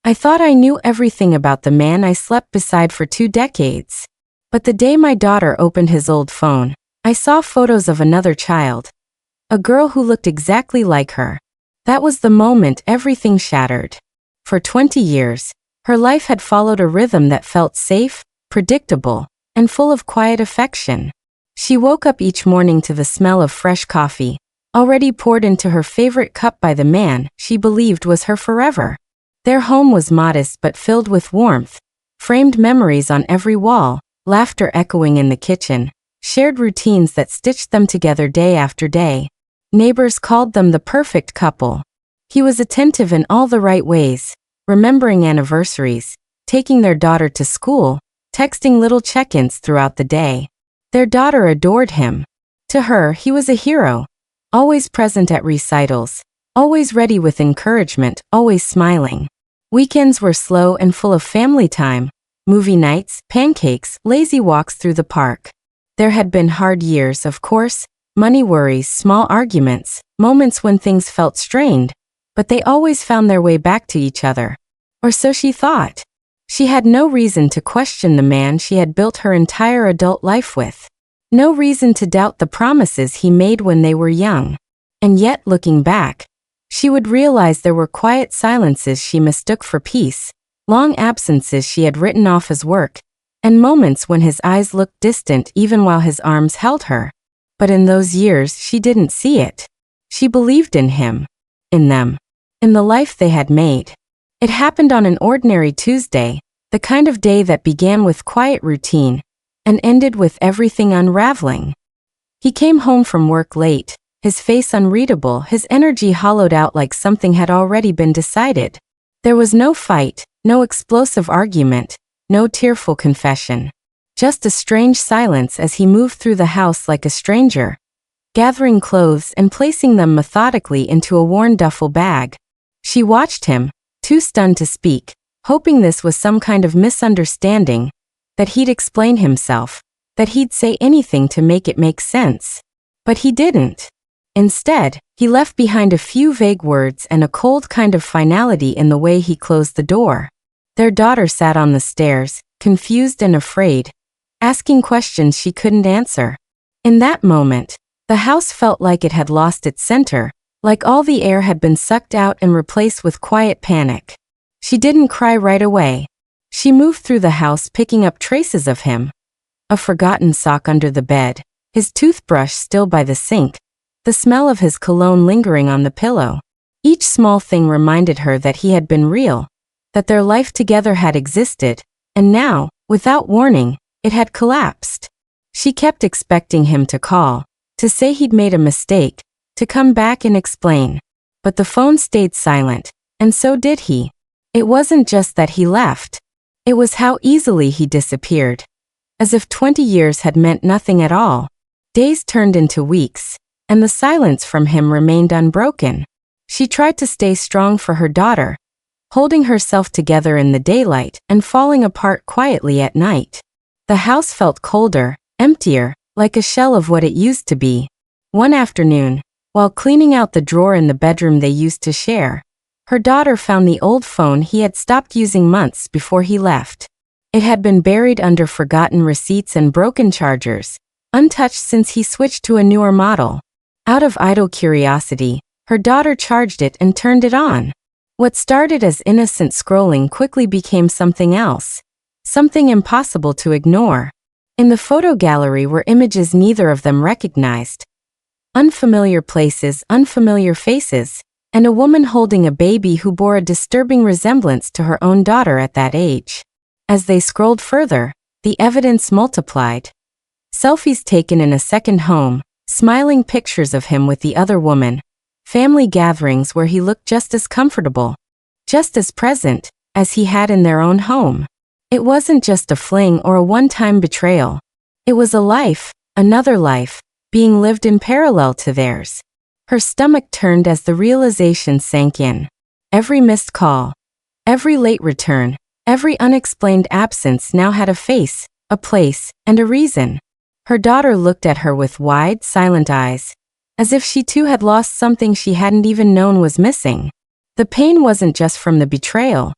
I thought I knew everything about the man I slept beside for 2 decades. But the day my daughter opened his old phone, I saw photos of another child. A girl who looked exactly like her. That was the moment everything shattered. For 20 years, her life had followed a rhythm that felt safe, predictable, and full of quiet affection. She woke up each morning to the smell of fresh coffee, already poured into her favorite cup by the man she believed was her forever. Their home was modest but filled with warmth, framed memories on every wall, laughter echoing in the kitchen, shared routines that stitched them together day after day. Neighbors called them the perfect couple. He was attentive in all the right ways, remembering anniversaries, taking their daughter to school, texting little check-ins throughout the day. Their daughter adored him. To her, he was a hero, always present at recitals, always ready with encouragement, always smiling. Weekends were slow and full of family time, movie nights, pancakes, lazy walks through the park. There had been hard years, of course, money worries, small arguments, moments when things felt strained, but they always found their way back to each other. Or so she thought. She had no reason to question the man she had built her entire adult life with. No reason to doubt the promises he made when they were young. And yet, looking back, she would realize there were quiet silences she mistook for peace, long absences she had written off as work, and moments when his eyes looked distant even while his arms held her. But in those years, she didn't see it. She believed in him, in them, in the life they had made. It happened on an ordinary Tuesday, the kind of day that began with quiet routine and ended with everything unraveling. He came home from work late, his face unreadable, his energy hollowed out like something had already been decided. There was no fight, no explosive argument, no tearful confession. Just a strange silence as he moved through the house like a stranger, gathering clothes and placing them methodically into a worn duffel bag. She watched him, too stunned to speak, hoping this was some kind of misunderstanding, that he'd explain himself, that he'd say anything to make it make sense. But he didn't. Instead, he left behind a few vague words and a cold kind of finality in the way he closed the door. Their daughter sat on the stairs, confused and afraid, asking questions she couldn't answer. In that moment, the house felt like it had lost its center, like all the air had been sucked out and replaced with quiet panic. She didn't cry right away. She moved through the house picking up traces of him. A forgotten sock under the bed, his toothbrush still by the sink, the smell of his cologne lingering on the pillow. Each small thing reminded her that he had been real, that their life together had existed, and now, without warning, it had collapsed. She kept expecting him to call, to say he'd made a mistake, to come back and explain. But the phone stayed silent, and so did he. It wasn't just that he left. It was how easily he disappeared. As if 20 years had meant nothing at all. Days turned into weeks, and the silence from him remained unbroken. She tried to stay strong for her daughter, holding herself together in the daylight and falling apart quietly at night. The house felt colder, emptier, like a shell of what it used to be. One afternoon, while cleaning out the drawer in the bedroom they used to share, her daughter found the old phone he had stopped using months before he left. It had been buried under forgotten receipts and broken chargers, untouched since he switched to a newer model. Out of idle curiosity, her daughter charged it and turned it on. What started as innocent scrolling quickly became something else, something impossible to ignore. In the photo gallery were images neither of them recognized. Unfamiliar places, unfamiliar faces, and a woman holding a baby who bore a disturbing resemblance to her own daughter at that age. As they scrolled further, the evidence multiplied. Selfies taken in a second home, smiling pictures of him with the other woman, family gatherings where he looked just as comfortable, just as present, as he had in their own home. It wasn't just a fling or a one-time betrayal. It was a life, another life, being lived in parallel to theirs. Her stomach turned as the realization sank in. Every missed call, every late return, every unexplained absence now had a face, a place, and a reason. Her daughter looked at her with wide, silent eyes, as if she too had lost something she hadn't even known was missing. The pain wasn't just from the betrayal.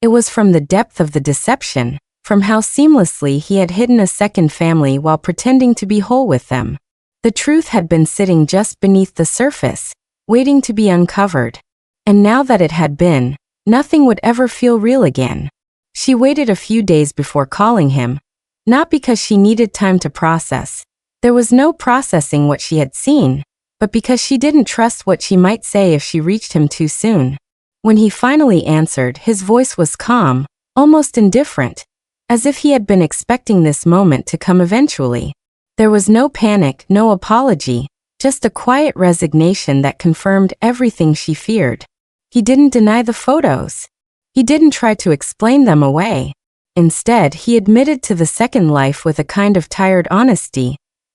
It was from the depth of the deception, from how seamlessly he had hidden a second family while pretending to be whole with them. The truth had been sitting just beneath the surface, waiting to be uncovered. And now that it had been, nothing would ever feel real again. She waited a few days before calling him, not because she needed time to process. There was no processing what she had seen, but because she didn't trust what she might say if she reached him too soon. When he finally answered, his voice was calm, almost indifferent, as if he had been expecting this moment to come eventually. There was no panic, no apology, just a quiet resignation that confirmed everything she feared. He didn't deny the photos. He didn't try to explain them away. Instead, he admitted to the second life with a kind of tired honesty,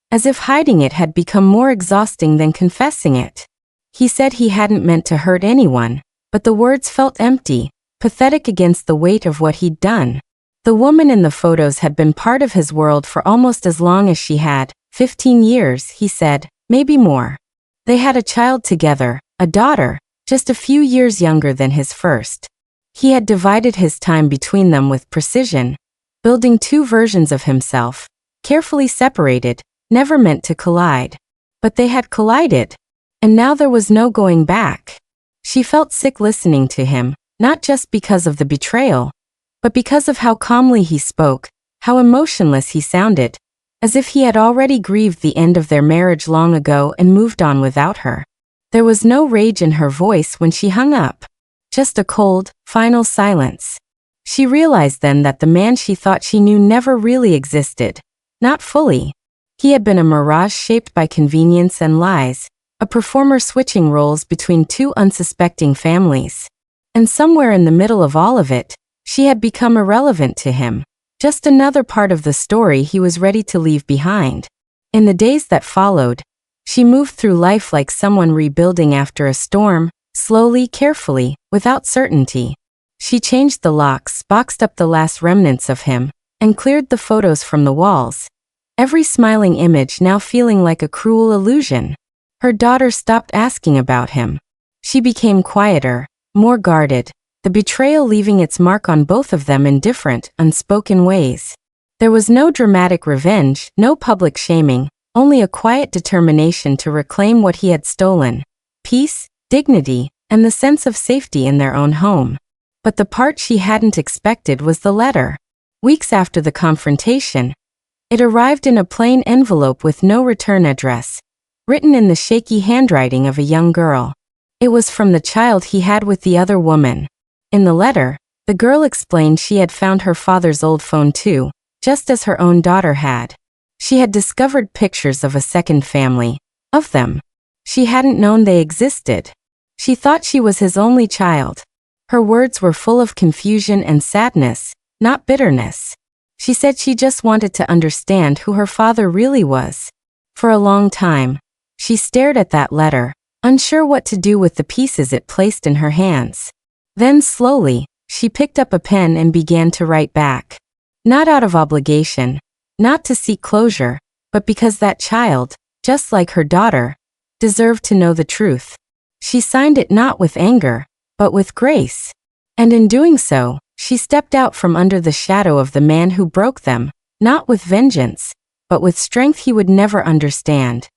as if hiding it had become more exhausting than confessing it. He said he hadn't meant to hurt anyone, but the words felt empty, pathetic against the weight of what he'd done. The woman in the photos had been part of his world for almost as long as she had, 15 years, he said, maybe more. They had a child together, a daughter, just a few years younger than his first. He had divided his time between them with precision, building two versions of himself, carefully separated, never meant to collide. But they had collided, and now there was no going back. She felt sick listening to him, not just because of the betrayal, but because of how calmly he spoke, how emotionless he sounded, as if he had already grieved the end of their marriage long ago and moved on without her. There was no rage in her voice when she hung up, just a cold, final silence. She realized then that the man she thought she knew never really existed, not fully. He had been a mirage shaped by convenience and lies, a performer switching roles between two unsuspecting families. And somewhere in the middle of all of it, she had become irrelevant to him, just another part of the story he was ready to leave behind. In the days that followed, she moved through life like someone rebuilding after a storm, slowly, carefully, without certainty. She changed the locks, boxed up the last remnants of him, and cleared the photos from the walls. Every smiling image now feeling like a cruel illusion. Her daughter stopped asking about him. She became quieter, more guarded, the betrayal leaving its mark on both of them in different, unspoken ways. There was no dramatic revenge, no public shaming, only a quiet determination to reclaim what he had stolen. Peace, dignity, and the sense of safety in their own home. But the part she hadn't expected was the letter. Weeks after the confrontation, it arrived in a plain envelope with no return address, written in the shaky handwriting of a young girl. It was from the child he had with the other woman. In the letter, the girl explained she had found her father's old phone too, just as her own daughter had. She had discovered pictures of a second family, of them. She hadn't known they existed. She thought she was his only child. Her words were full of confusion and sadness, not bitterness. She said she just wanted to understand who her father really was. For a long time, she stared at that letter, unsure what to do with the pieces it placed in her hands. Then slowly, she picked up a pen and began to write back. Not out of obligation, not to seek closure, but because that child, just like her daughter, deserved to know the truth. She signed it not with anger, but with grace. And in doing so, she stepped out from under the shadow of the man who broke them, not with vengeance, but with strength he would never understand.